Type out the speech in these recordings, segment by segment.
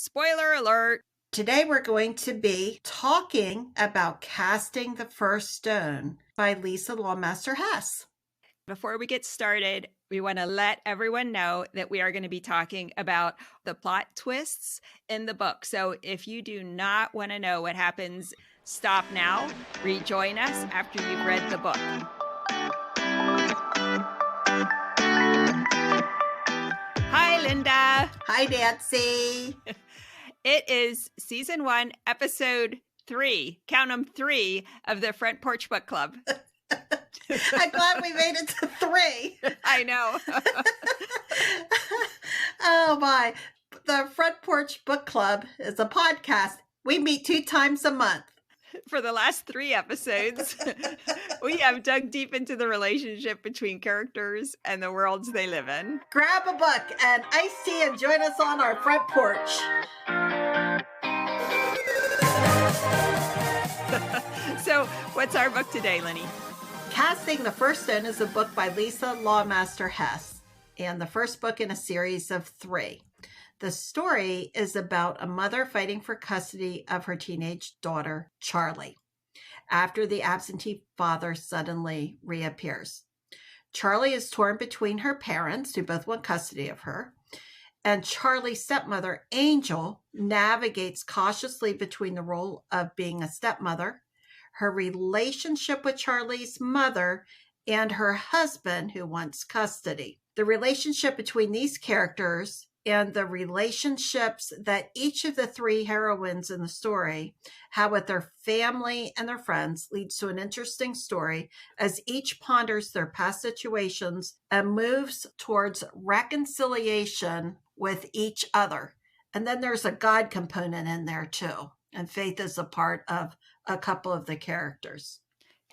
Spoiler alert. Today we're going to be talking about Casting the First Stone by Lisa Lawmaster Hess. Before we get started, we want to let everyone know that we are going to be talking about the plot twists in the book. So if you do not want to know what happens, stop now, rejoin us after you've read the book. Hi, Linda. Hi, Nancy. It is season 1, episode 3, count them 3 of the Front Porch Book Club. I'm glad we made it to 3. I know. Oh my. The Front Porch Book Club is a podcast. We meet 2 times a month. For the last 3 episodes, we have dug deep into the relationship between characters and the worlds they live in. Grab a book and iced tea and join us on our front porch. So, what's our book today, Lenny? Casting the First Stone is a book by Lisa Lawmaster Hess, and the first book in a series of 3. The story is about a mother fighting for custody of her teenage daughter, Charlie, after the absentee father suddenly reappears. Charlie is torn between her parents, who both want custody of her, and Charlie's stepmother, Angel, navigates cautiously between the role of being a stepmother, her relationship with Charlie's mother, and her husband who wants custody. The relationship between these characters and the relationships that each of the 3 heroines in the story have with their family and their friends leads to an interesting story as each ponders their past situations and moves towards reconciliation with each other. And then there's a God component in there too. And faith is a part of a couple of the characters.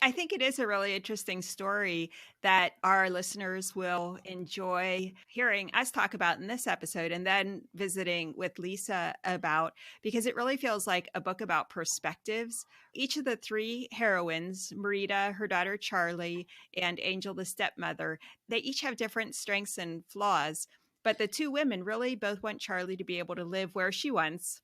I think it is a really interesting story that our listeners will enjoy hearing us talk about in this episode and then visiting with Lisa about, because it really feels like a book about perspectives. Each of the 3 heroines, Marita, her daughter Charlie, and Angel, the stepmother, they each have different strengths and flaws. But the 2 women really both want Charlie to be able to live where she wants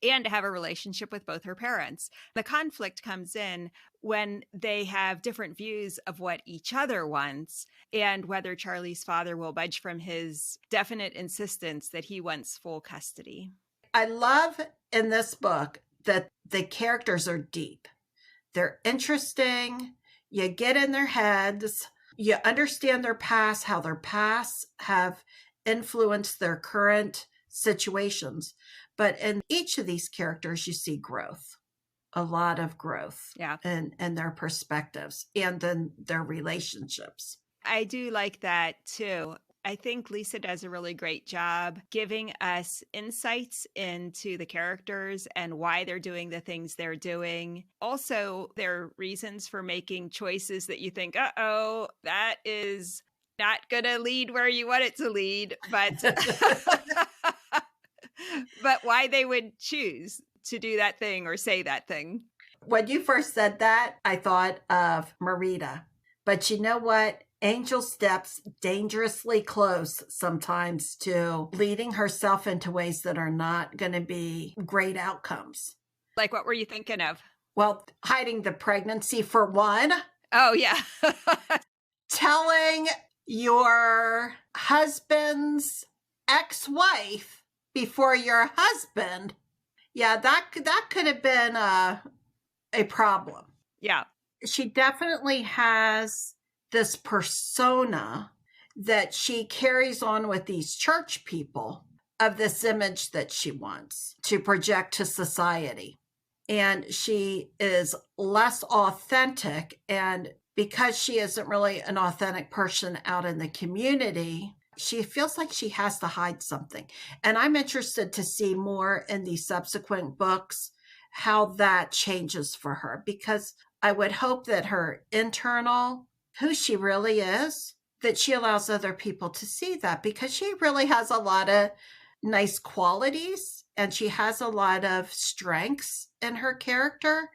and to have a relationship with both her parents. The conflict comes in when they have different views of what each other wants and whether Charlie's father will budge from his definite insistence that he wants full custody. I love in this book that the characters are deep. They're interesting. You get in their heads. You understand their past, how their pasts have influenced their current situations. But in each of these characters, you see growth, a lot of growth in their perspectives and in their relationships. I do like that too. I think Lisa does a really great job giving us insights into the characters and why they're doing the things they're doing. Also, their reasons for making choices that you think, uh-oh, that is not going to lead where you want it to lead, but but why they would choose to do that thing or say that thing. When you first said that, I thought of Marita. But you know what? Angel steps dangerously close sometimes to leading herself into ways that are not going to be great outcomes. Like, what were you thinking of? Well, hiding the pregnancy for one. Oh, yeah. Telling your husband's ex-wife before your husband. Yeah, that could have been a problem. Yeah. She definitely has this persona that she carries on with these church people of this image that she wants to project to society. And she is less authentic. And because she isn't really an authentic person out in the community, she feels like she has to hide something. And I'm interested to see more in the subsequent books how that changes for her, because I would hope that her internal, who she really is, that she allows other people to see that, because she really has a lot of nice qualities and she has a lot of strengths in her character,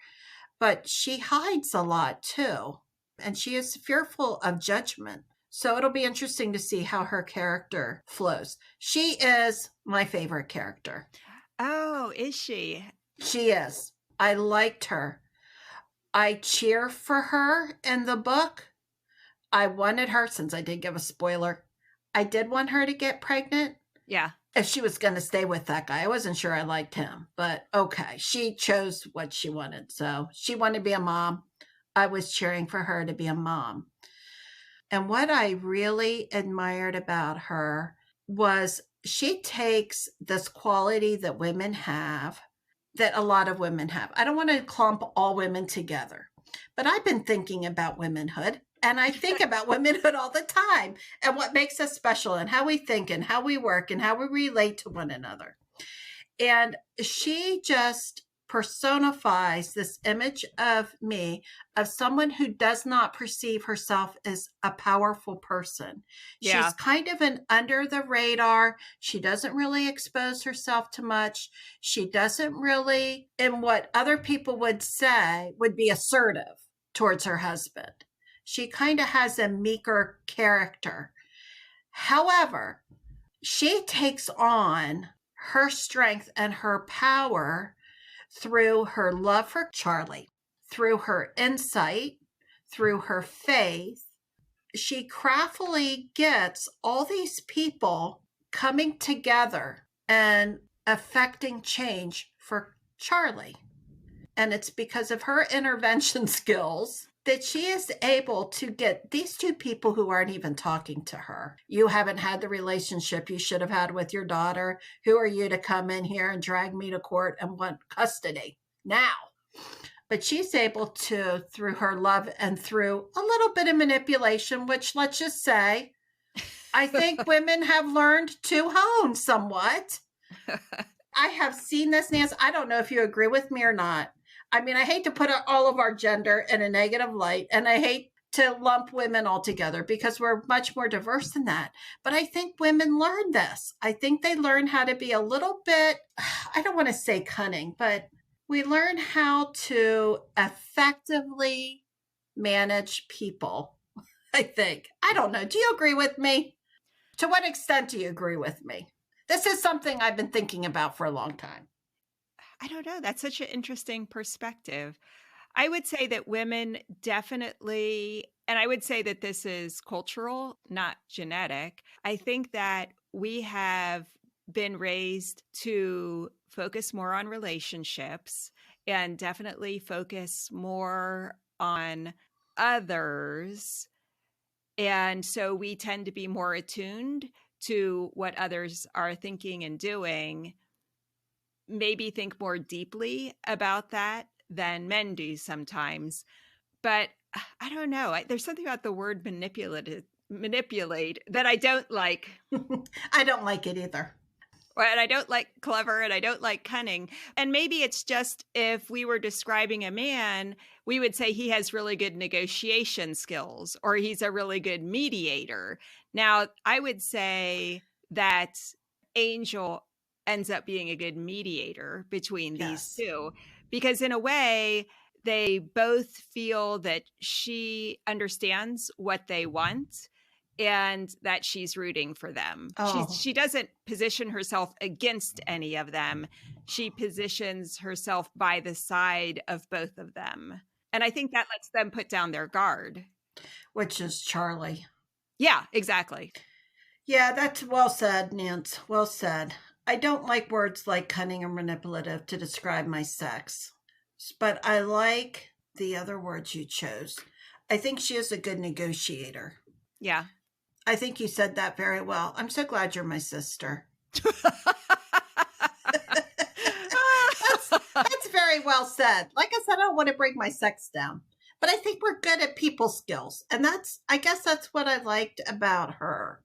but she hides a lot too. And she is fearful of judgment. So it'll be interesting to see how her character flows. She is my favorite character. Oh, is she? She is. I liked her. I cheer for her in the book. I wanted her, since I did give a spoiler, I did want her to get pregnant. Yeah. If she was going to stay with that guy. I wasn't sure I liked him, but okay. She chose what she wanted. So she wanted to be a mom. I was cheering for her to be a mom. And what I really admired about her was she takes this quality that women have, that a lot of women have. I don't want to clump all women together, but I've been thinking about womanhood, and I think about womanhood all the time and what makes us special and how we think and how we work and how we relate to one another. And she just personifies this image of me, of someone who does not perceive herself as a powerful person. Yeah. She's kind of an under the radar. She doesn't really expose herself to much. She doesn't really, in what other people would say, would be assertive towards her husband. She kind of has a meeker character. However, she takes on her strength and her power through her love for Charlie, through her insight, through her faith. She craftily gets all these people coming together and affecting change for Charlie. And it's because of her intervention skills that she is able to get these two people who aren't even talking to her. You haven't had the relationship you should have had with your daughter. Who are you to come in here and drag me to court and want custody now? But she's able to, through her love and through a little bit of manipulation, which, let's just say, I think women have learned to hone somewhat. I have seen this, Nancy. I don't know if you agree with me or not. I mean, I hate to put all of our gender in a negative light, and I hate to lump women all together because we're much more diverse than that. But I think women learn this. I think they learn how to be a little bit, I don't want to say cunning, but we learn how to effectively manage people, I think. I don't know. Do you agree with me? To what extent do you agree with me? This is something I've been thinking about for a long time. I don't know. That's such an interesting perspective. I would say that women definitely, and I would say that this is cultural, not genetic. I think that we have been raised to focus more on relationships and definitely focus more on others. And so we tend to be more attuned to what others are thinking and doing, maybe think more deeply about that than men do sometimes. But I don't know. There's something about the word manipulate that I don't like. I don't like it either. And I don't like clever and I don't like cunning. And maybe it's just if we were describing a man, we would say he has really good negotiation skills or he's a really good mediator. Now, I would say that Angel ends up being a good mediator between these two because in a way, they both feel that she understands what they want and that she's rooting for them. She doesn't position herself against any of them. She positions herself by the side of both of them. And I think that lets them put down their guard. Which is Charlie. Yeah, exactly. Yeah, that's well said, Nance. Well said. I don't like words like cunning or manipulative to describe my sex, but I like the other words you chose. I think she is a good negotiator. Yeah. I think you said that very well. I'm so glad you're my sister. That's very well said. Like I said, I don't want to bring my sex down, but I think we're good at people skills. And I guess that's what I liked about her.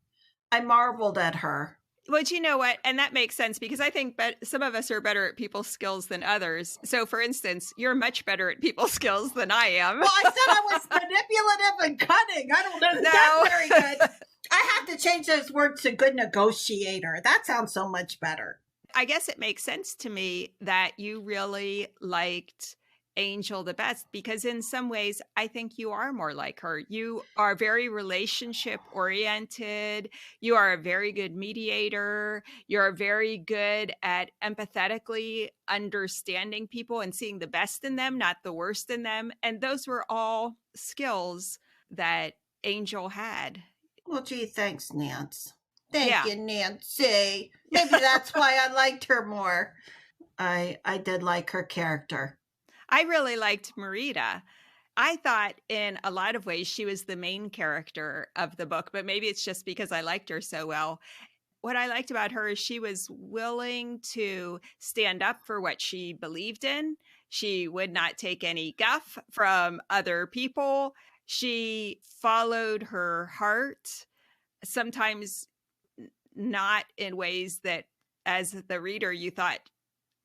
I marveled at her. Well, you know what? And that makes sense because I think some of us are better at people skills than others. So, for instance, you're much better at people skills than I am. Well, I said I was manipulative and cunning. I don't know. No. That's very good. I have to change those words to good negotiator. That sounds so much better. I guess it makes sense to me that you really liked Angel the best because in some ways I think you are more like her. You are very relationship oriented. You are a very good mediator. You're very good at empathetically understanding people and seeing the best in them, not the worst in them. And those were all skills that Angel had. Well, gee, thanks, Nance. Thank Yeah. you, Nancy. Maybe that's why I liked her more. I did like her character. I really liked Marita. I thought in a lot of ways she was the main character of the book, but maybe it's just because I liked her so well. What I liked about her is she was willing to stand up for what she believed in. She would not take any guff from other people. She followed her heart, sometimes not in ways that, as the reader, you thought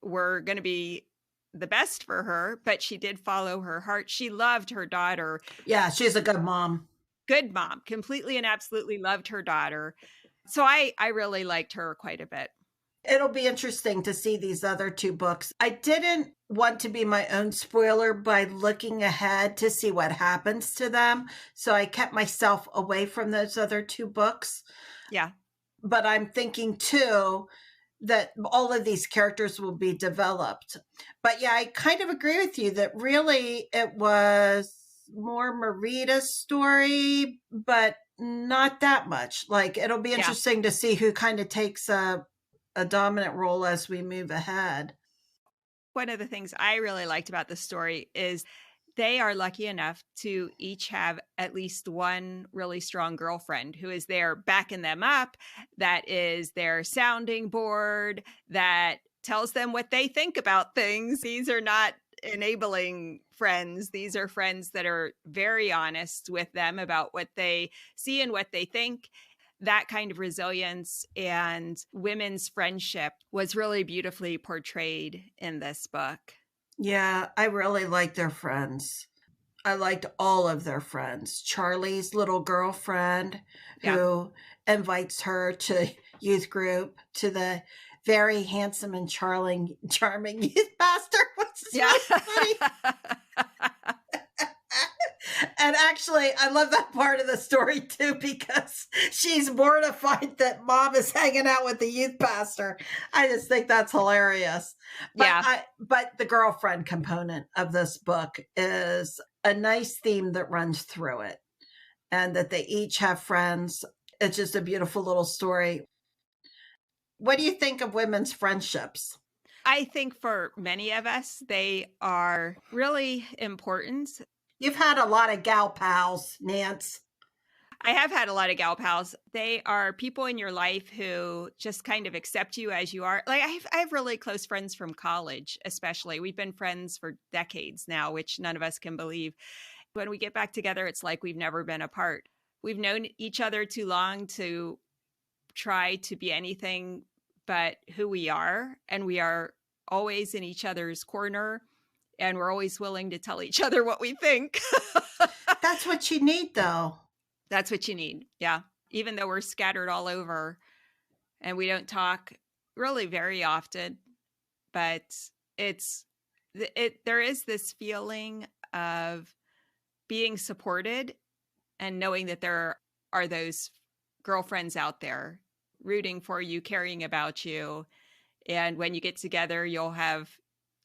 were going to be the best for her, but she did follow her heart. She loved her daughter. Yeah, she's a good mom. Good mom, completely and absolutely loved her daughter. So I really liked her quite a bit. It'll be interesting to see these other two books. I didn't want to be my own spoiler by looking ahead to see what happens to them. So I kept myself away from those other two books. Yeah. But I'm thinking too that all of these characters will be developed. But yeah, I kind of agree with you that really it was more Marita's story, but not that much. Like it'll be interesting to see who kind of takes a dominant role as we move ahead. One of the things I really liked about the story is they are lucky enough to each have at least one really strong girlfriend who is there backing them up, that is their sounding board, that tells them what they think about things. These are not enabling friends. These are friends that are very honest with them about what they see and what they think. That kind of resilience and women's friendship was really beautifully portrayed in this book. Yeah, I really liked their friends. I liked all of their friends. Charlie's little girlfriend who invites her to youth group, to the very handsome and charming youth pastor, which is really funny. And actually, I love that part of the story too, because she's mortified that mom is hanging out with the youth pastor. I just think that's hilarious. But the girlfriend component of this book is a nice theme that runs through it, and that they each have friends. It's just a beautiful little story. What do you think of women's friendships? I think for many of us, they are really important. You've had a lot of gal pals, Nance. I have had a lot of gal pals. They are people in your life who just kind of accept you as you are. Like I have really close friends from college, especially. We've been friends for decades now, which none of us can believe. When we get back together, it's like we've never been apart. We've known each other too long to try to be anything but who we are. And we are always in each other's corner. And we're always willing to tell each other what we think. That's what you need, though. That's what you need. Yeah. Even though we're scattered all over and we don't talk really very often, but there is this feeling of being supported and knowing that there are those girlfriends out there rooting for you, caring about you. And when you get together, you'll have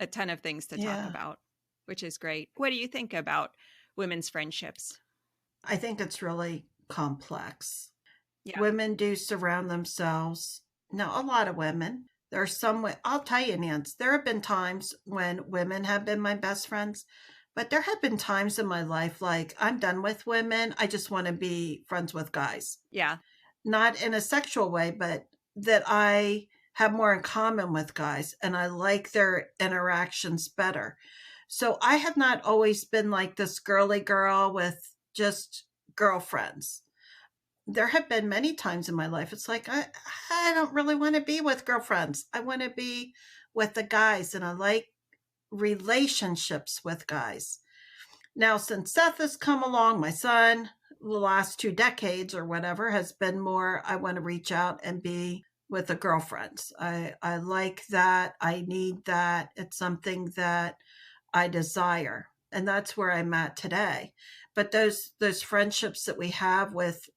a ton of things to talk about, which is great. What do you think about women's friendships? I think it's really complex. Yeah. Women do surround themselves. Now, a lot of women. There are some, I'll tell you, Nance, there have been times when women have been my best friends, but there have been times in my life like I'm done with women. I just want to be friends with guys. Yeah. Not in a sexual way, but that I have more in common with guys and I like their interactions better. So I have not always been like this girly girl with just girlfriends. There have been many times in my life, it's like, I don't really want to be with girlfriends. I want to be with the guys, and I like relationships with guys. Now, since Seth has come along, my son, the last 2 decades or whatever, has been more, I want to reach out and be with the girlfriends. I like that. I need that. It's something that I desire. And that's where I'm at today. But those friendships that we have with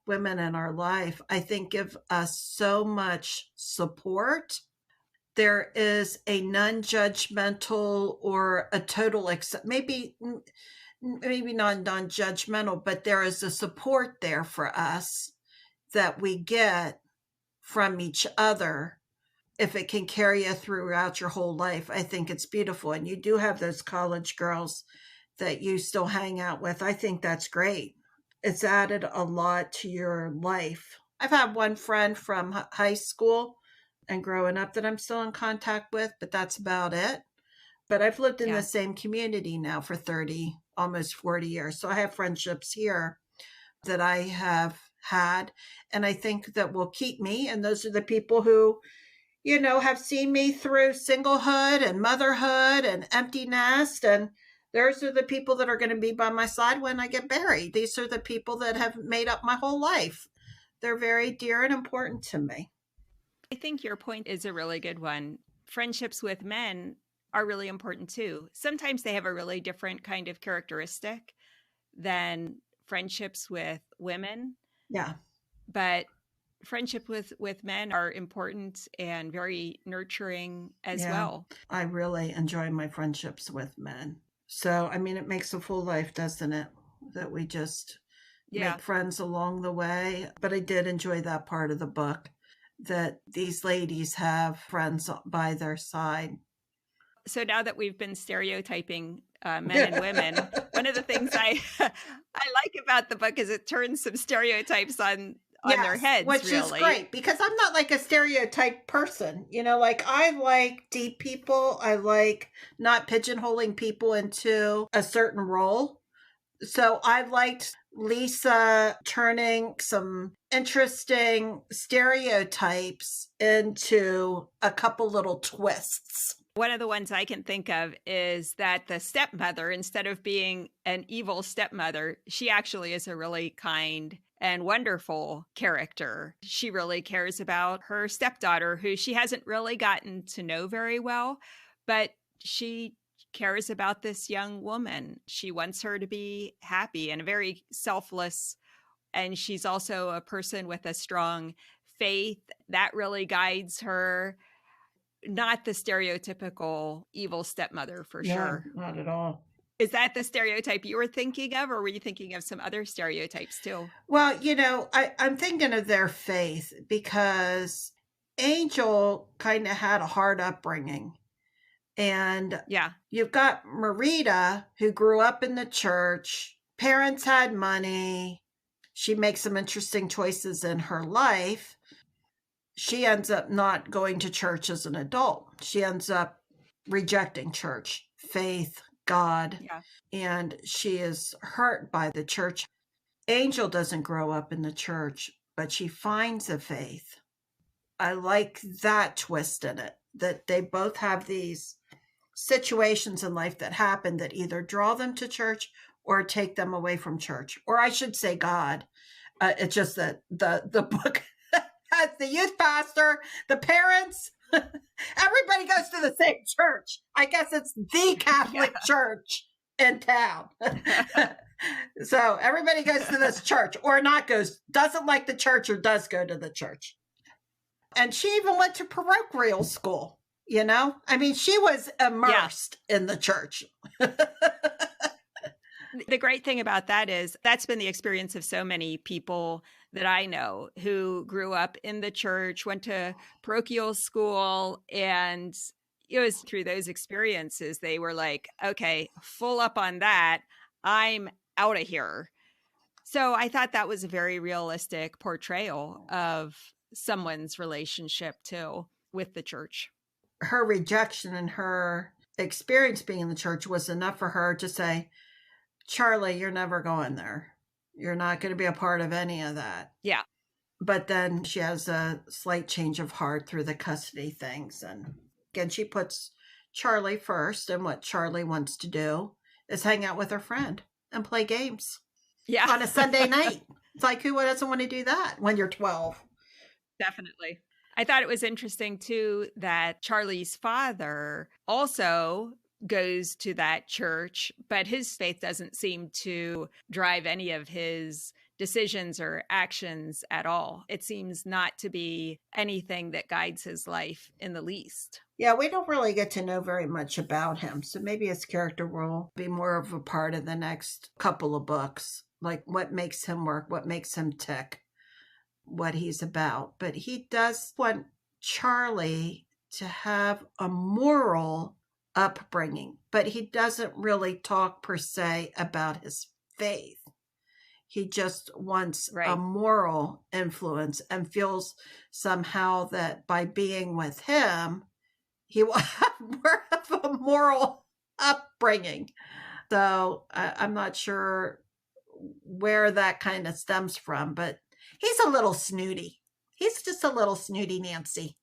women in our life, I think give us so much support. There is a non-judgmental or a total maybe not non-judgmental, but there is a support there for us that we get from each other. If it can carry you throughout your whole life, I think it's beautiful. And you do have those college girls that you still hang out with. I think that's great. It's added a lot to your life. I've had one friend from high school and growing up that I'm still in contact with, but that's about it. But I've lived in the same community now for 30, almost 40 years. So I have friendships here that I have had, and I think that will keep me. And those are the people who, have seen me through singlehood and motherhood and empty nest. And those are the people that are going to be by my side when I get buried. These are the people that have made up my whole life. They're very dear and important to me. I think your point is a really good one. Friendships with men are really important too. Sometimes they have a really different kind of characteristic than friendships with women. Yeah. But friendship with men are important and very nurturing as well. I really enjoy my friendships with men. So, it makes a full life, doesn't it? That we just make friends along the way. But I did enjoy that part of the book, that these ladies have friends by their side. So now that we've been stereotyping men and women, one of the things I like about the book is it turns some stereotypes on their heads, which is great, because I'm not like a stereotype person. I like deep people. I like not pigeonholing people into a certain role. So I liked Lisa turning some interesting stereotypes into a couple little twists. One of the ones I can think of is that the stepmother, instead of being an evil stepmother, she actually is a really kind and wonderful character. She really cares about her stepdaughter, who she hasn't really gotten to know very well, but she cares about this young woman. She wants her to be happy and very selfless. And she's also a person with a strong faith that really guides her. Not the stereotypical evil stepmother, for sure. Not at all. Is that the stereotype you were thinking of, or were you thinking of some other stereotypes too? Well, I'm thinking of their faith, because Angel kind of had a hard upbringing. And you've got Marita, who grew up in the church. Parents had money. She makes some interesting choices in her life. She ends up not going to church as an adult. She ends up rejecting church, faith, God, and she is hurt by the church. Angel doesn't grow up in the church, but she finds a faith. I like that twist in it, that they both have these situations in life that happen that either draw them to church or take them away from church, or I should say God. It's just that the book has the youth pastor, the parents, everybody goes to the same church. I guess it's the Catholic church in town. So everybody goes to this church, or doesn't like the church, or does go to the church. And she even went to parochial school, she was immersed in the church. The great thing about that is that's been the experience of so many people that I know who grew up in the church, went to parochial school, and it was through those experiences they were like, okay, full up on that, I'm out of here. So I thought that was a very realistic portrayal of someone's relationship too with the church. Her rejection and her experience being in the church was enough for her to say, Charlie, you're never going there. You're not going to be a part of any of that. Yeah. But then she has a slight change of heart through the custody things. And again, she puts Charlie first. And what Charlie wants to do is hang out with her friend and play games. Yeah. On a Sunday night. It's like, who doesn't want to do that when you're 12? Definitely. I thought it was interesting too that Charlie's father also goes to that church, but his faith doesn't seem to drive any of his decisions or actions at all. It seems not to be anything that guides his life in the least. Yeah, we don't really get to know very much about him. So maybe his character will be more of a part of the next couple of books, like what makes him work, what makes him tick, what he's about. But he does want Charlie to have a moral upbringing, but he doesn't really talk per se about his faith. He just wants a moral influence and feels somehow that by being with him, he will have more of a moral upbringing. So I'm not sure where that kind of stems from, but he's a little snooty. He's just a little snooty Nancy.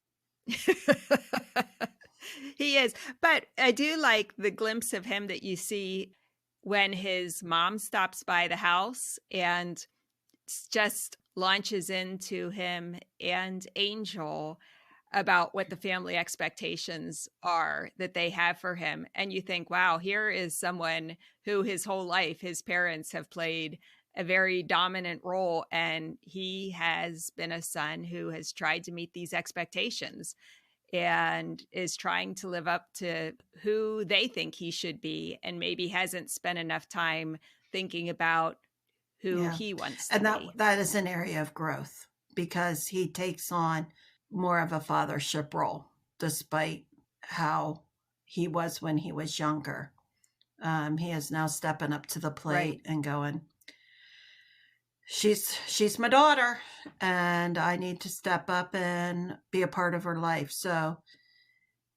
He is. But I do like the glimpse of him that you see when his mom stops by the house and just launches into him and Angel about what the family expectations are that they have for him. And you think, wow, here is someone who his whole life, his parents have played a very dominant role. And he has been a son who has tried to meet these expectations and is trying to live up to who they think he should be, and maybe hasn't spent enough time thinking about who he wants to be. And that is an area of growth, because he takes on more of a fathership role, despite how he was when he was younger. He is now stepping up to the plate and going, she's my daughter, and I need to step up and be a part of her life. So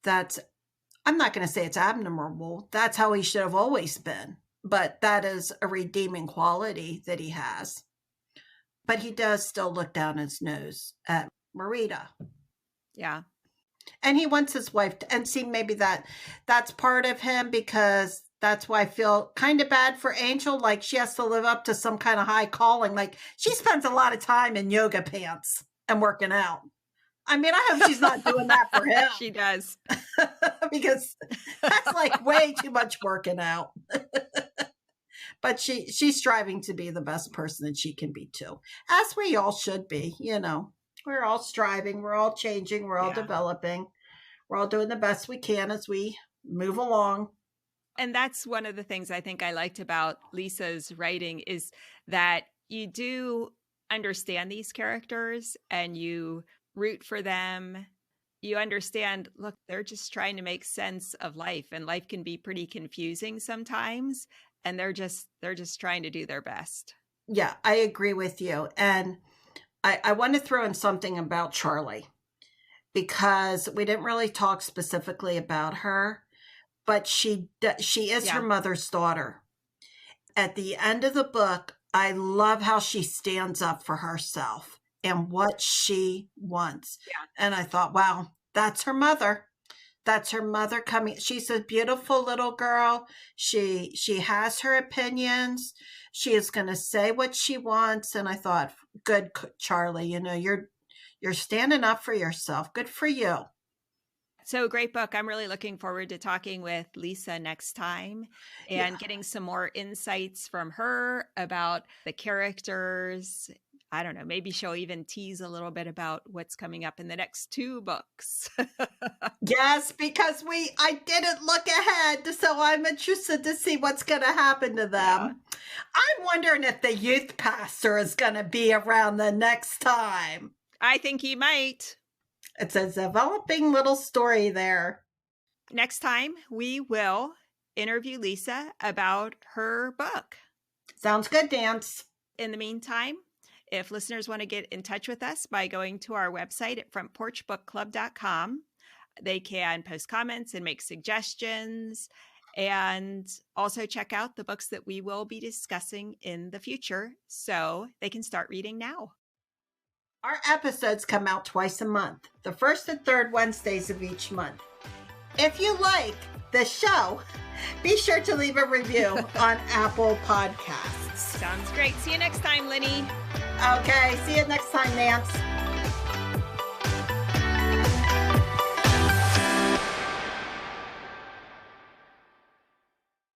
I'm not going to say it's abnormal. That's how he should have always been. But that is a redeeming quality that he has. But he does still look down his nose at Marita. Yeah. And he wants his wife to, and see, maybe that's part of him, because that's why I feel kind of bad for Angel. Like, she has to live up to some kind of high calling. Like, she spends a lot of time in yoga pants and working out. I mean, I hope she's not doing that for him. She does. Because that's like way too much working out. But she's striving to be the best person that she can be too. As we all should be, you know. We're all striving. We're all changing. We're all developing. We're all doing the best we can as we move along. And that's one of the things I think I liked about Lisa's writing, is that you do understand these characters and you root for them. You understand, look, they're just trying to make sense of life, and life can be pretty confusing sometimes. And they're just trying to do their best. Yeah, I agree with you. And I want to throw in something about Charlie, because we didn't really talk specifically about her, but she is her mother's daughter. At the end of the book, I love how she stands up for herself and what she wants. Yeah. And I thought, wow, that's her mother. That's her mother coming. She's a beautiful little girl. She has her opinions. She is going to say what she wants. And I thought, good, Charlie, you know, you're standing up for yourself. Good for you. So great book. I'm really looking forward to talking with Lisa next time and getting some more insights from her about the characters. I don't know, maybe she'll even tease a little bit about what's coming up in the next 2 books. Yes, because I didn't look ahead, so I'm interested to see what's going to happen to them. Yeah. I'm wondering if the youth pastor is going to be around the next time. I think he might. It's a developing little story there. Next time, we will interview Lisa about her book. Sounds good, Dance. In the meantime, if listeners want to get in touch with us by going to our website at frontporchbookclub.com, they can post comments and make suggestions, and also check out the books that we will be discussing in the future, so they can start reading now. Our episodes come out twice a month, the first and third Wednesdays of each month. If you like the show, be sure to leave a review on Apple Podcasts. Sounds great. See you next time, Lenny. Okay, see you next time, Nance.